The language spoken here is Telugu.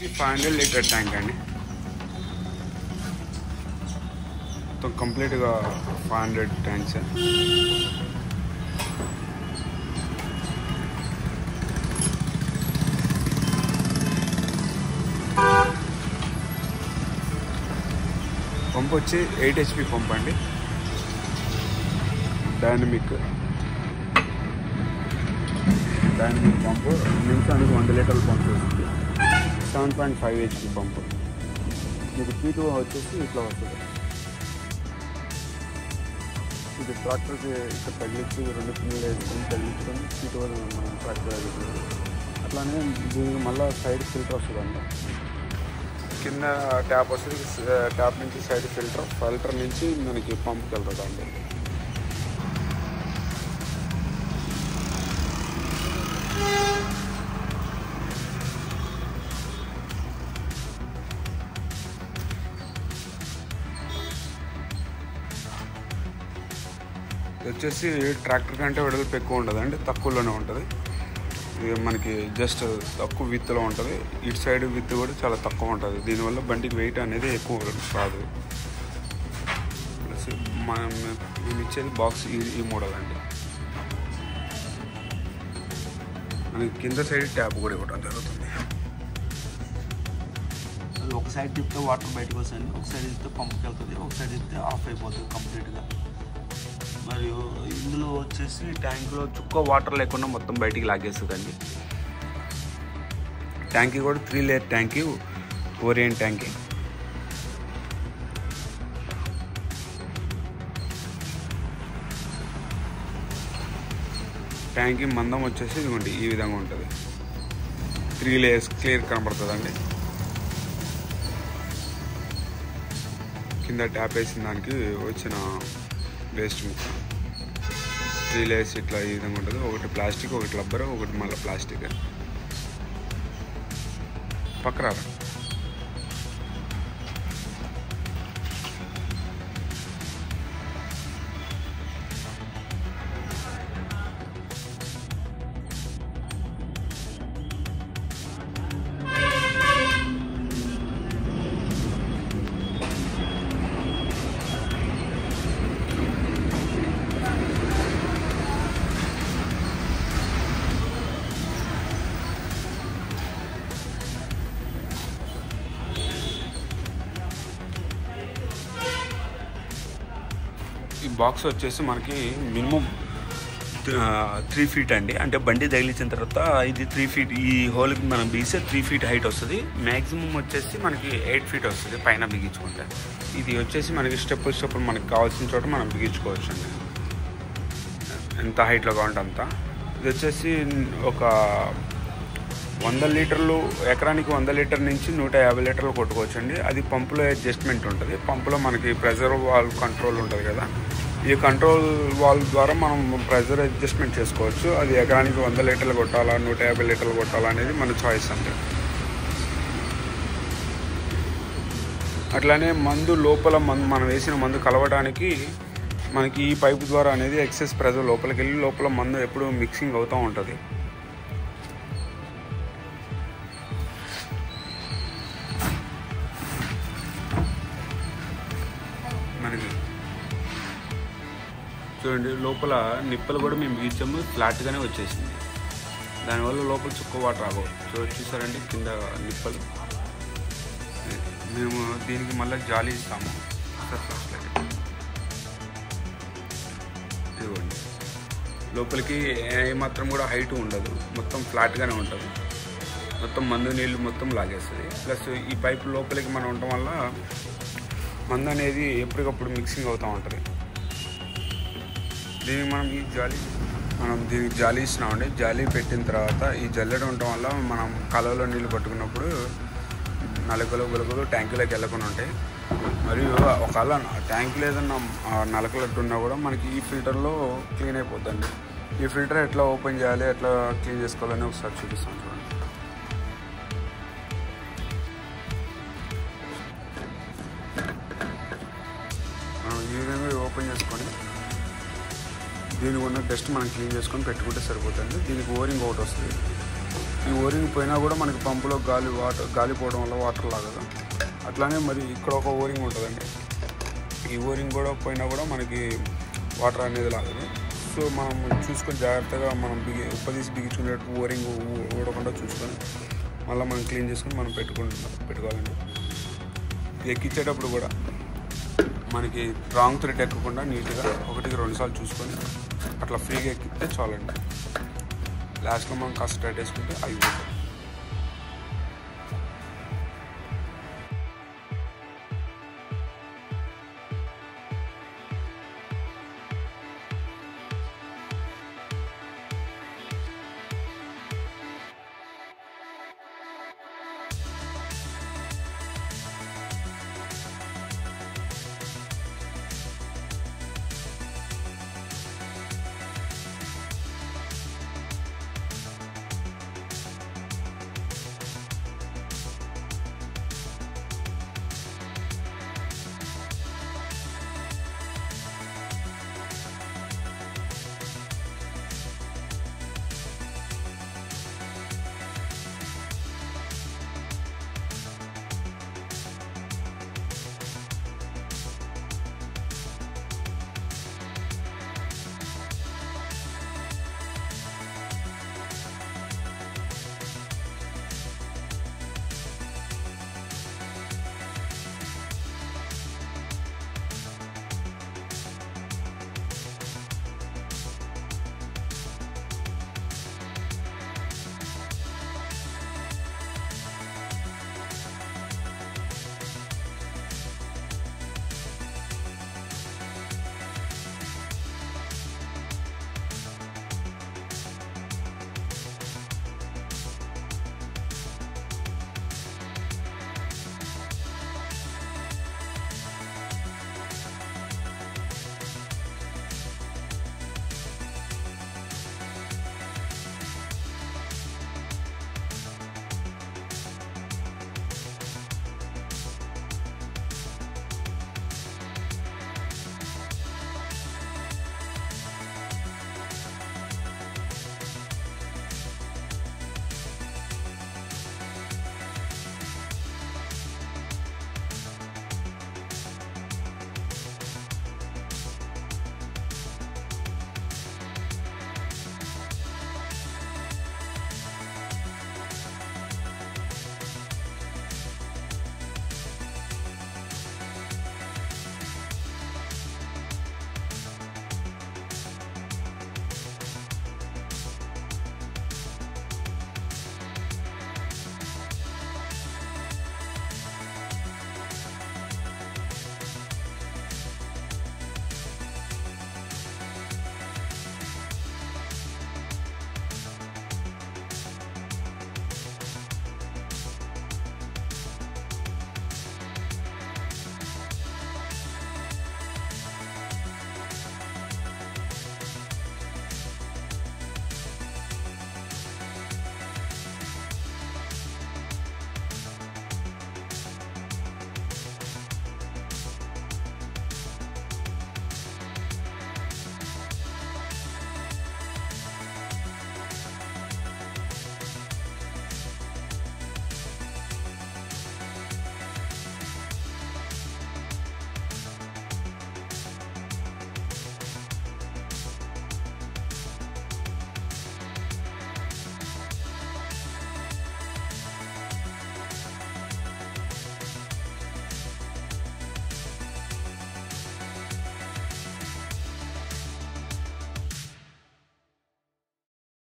వచ్చేసి 500 లీటర్ ట్యాంక్ అండి. మొత్తం కంప్లీట్గా 500 ట్యాంక్స్. పంప్ వచ్చి 8 HP పంప్ అండి, డైనమిక్ పంపు. నిమిషానికి 100 లీటర్ల పంప్ వస్తుంది. 7.5 HP పంపు. మీకు T2 వచ్చేసి ఇట్లా వస్తుంది. ఇది ట్రాక్టర్కి ఇక్కడ తగిలించి 2 పిన్నులు వేసుకొని తగిలించుకొని T2 మనం ట్రాక్టర్ తగిలించుకుంటాం. అట్లానే దీనికి మళ్ళీ సైడ్ ఫిల్టర్ వస్తుందండి. కింద ట్యాప్ వస్తుంది, ట్యాప్ నుంచి సైడ్ ఫిల్టర్ నుంచి మనకి పంప్కి వెళ్తుంది అండి. వచ్చేసి ట్రాక్టర్ కంటే వెడల్పు ఎక్కువ ఉండదండి, తక్కువలోనే ఉంటుంది. ఇది మనకి జస్ట్ తక్కువ విత్తులో ఉంటుంది. ఇటు సైడ్ విత్ కూడా చాలా తక్కువ ఉంటుంది. దీనివల్ల బండికి వెయిట్ అనేది ఎక్కువ రాదు. ప్లస్ మేము ఇచ్చేది బాక్స్ ఈ మోడల్ అండి. మనకి కింద సైడ్ ట్యాప్ కూడా ఇవ్వడం జరుగుతుంది. అది ఒక సైడ్ తిప్పితే వాటర్ బయటకు వస్తుంది, ఒక సైడ్ ఇస్తే పంపుకి వెళ్తుంది, ఒక సైడ్ ఇస్తే ఆఫ్ అయిపోతుంది కంప్లీట్గా. మరియు ఇందులో వచ్చేసి ట్యాంకులో చుక్క వాటర్ లేకుండా మొత్తం బయటికి లాగేస్తుందండి. ట్యాంకీ కూడా 3 లేయర్ ట్యాంకీ, ఓరియెంట్ ట్యాంకీ. ట్యాంకీ మందం వచ్చేసి ఇదిగోండి ఈ విధంగా ఉంటుంది. 3 లేయర్స్ క్లియర్ కనబడుతుందండి. కింద ట్యాప్ వేసిన దానికి వచ్చిన వేస్ట్ ముక్క 3 లేయర్స్ ఇట్లా ఈ విధంగా ఉంటుంది. ఒకటి ప్లాస్టిక్, ఒకటి రబ్బర్, ఒకటి మళ్ళీ ప్లాస్టిక్. పక్కరా ఈ బాక్స్ వచ్చేసి మనకి మినిమం 3 feet అండి. అంటే బండి తగిలించిన తర్వాత ఇది 3 feet, ఈ హోల్కి మనం బిగిస్తే 3 feet హైట్ వస్తుంది. మ్యాక్సిమం వచ్చేసి మనకి 8 feet వస్తుంది పైన బిగించుకుంటే. ఇది వచ్చేసి మనకి స్టెప్పులు మనకి కావాల్సిన చోట మనం బిగించుకోవచ్చు అండి, ఎంత హైట్లో కావాలంటే అంత. ఇది వచ్చేసి ఒక 100 లీటర్లు, ఎకరానికి 100 లీటర్ నుంచి 150 లీటర్లు కొట్టుకోవచ్చు అండి. అది పంపులో అడ్జస్ట్మెంట్ ఉంటుంది. పంపులో మనకి ప్రెజర్ వాల్వ్ కంట్రోల్ ఉంటుంది కదా, ఈ కంట్రోల్ వాల్వ్ ద్వారా మనం ప్రెజర్ అడ్జస్ట్మెంట్ చేసుకోవచ్చు. అది ఎకరానికి 100 లీటర్లు కొట్టాలా, 150 లీటర్లు కొట్టాలా అనేది మన చాయిస్ అండి. అట్లానే మందు లోపల మనం వేసిన మందు కలవడానికి మనకి ఈ పైపు ద్వారా అనేది ఎక్సెస్ ప్రెజర్ లోపలికి వెళ్ళి లోపల మందు ఎప్పుడు మిక్సింగ్ అవుతూ ఉంటుంది. మనకి చూడండి లోపల నిప్పలు కూడా మేము బిగించాము, ఫ్లాట్గానే వచ్చేసింది. దానివల్ల లోపల చుక్క వాటర్ రావు. చూసారండి కింద నిప్పలు. మేము దీనికి మళ్ళీ జాలి ఇస్తాము. ఇదిగోండి లోపలికి ఏమాత్రం కూడా హైట్ ఉండదు, మొత్తం ఫ్లాట్గానే ఉంటుంది. మొత్తం మందు నీళ్ళు మొత్తం లాగేస్తుంది. ప్లస్ ఈ పైపు లోపలికి మనం ఉండటం వల్ల మందు అనేది ఎప్పటికప్పుడు మిక్సింగ్ అవుతూ ఉంటుంది. దీనికి దీనికి జాలి ఇచ్చినామండి. జాలి పెట్టిన తర్వాత ఈ జల్లెడ ఉండటం వల్ల మనం కాలువలో నీళ్ళు పట్టుకున్నప్పుడు నలకలు గులకలు ట్యాంకులోకి వెళ్ళకుండా ఉంటాయి. మరియు ఒకవేళ ట్యాంకులో ఏదన్నా నలకలట్టు ఉన్నా కూడా మనకి ఈ ఫిల్టర్లో క్లీన్ అయిపోద్దండి. ఈ ఫిల్టర్ ఎట్లా ఓపెన్ చేయాలి, ఎట్లా క్లీన్ చేసుకోవాలని ఒకసారి చూపిస్తాను చూడండి. ఈ విధంగా ఓపెన్ చేసుకొని దీనికి ఉన్న డస్ట్ మనం క్లీన్ చేసుకొని పెట్టుకుంటే సరిపోతుంది. దీనికి ఓరింగ్ ఒకటి వస్తుంది. ఈ ఓరింగ్ పోయినా కూడా మనకి పంపులో గాలి పోవడం వల్ల వాటర్ లాగదు. అట్లానే మరి ఇక్కడ ఒక ఓరింగ్ ఉంటుందండి. ఈ ఓరింగ్ కూడా పోయినా కూడా మనకి వాటర్ అనేది లాగదు. సో మనం చూసుకొని జాగ్రత్తగా మనం ఉప్పదీసి బిగించుకునేటట్టు ఓరింగ్ ఊడకుండా చూసుకొని మళ్ళీ మనం క్లీన్ చేసుకొని మనం పెట్టుకోవాలండి. ఎక్కించేటప్పుడు కూడా మనకి రాంగ్ థ్రెడ్ ఎక్కకుండా నీట్గా 1-2 సార్లు చూసుకొని అట్లా ఫ్రీగా ఎక్కితే చాలండి. లాస్ట్లో మనం కాస్త టైట్ వేసుకుంటే అయిపోతుంది.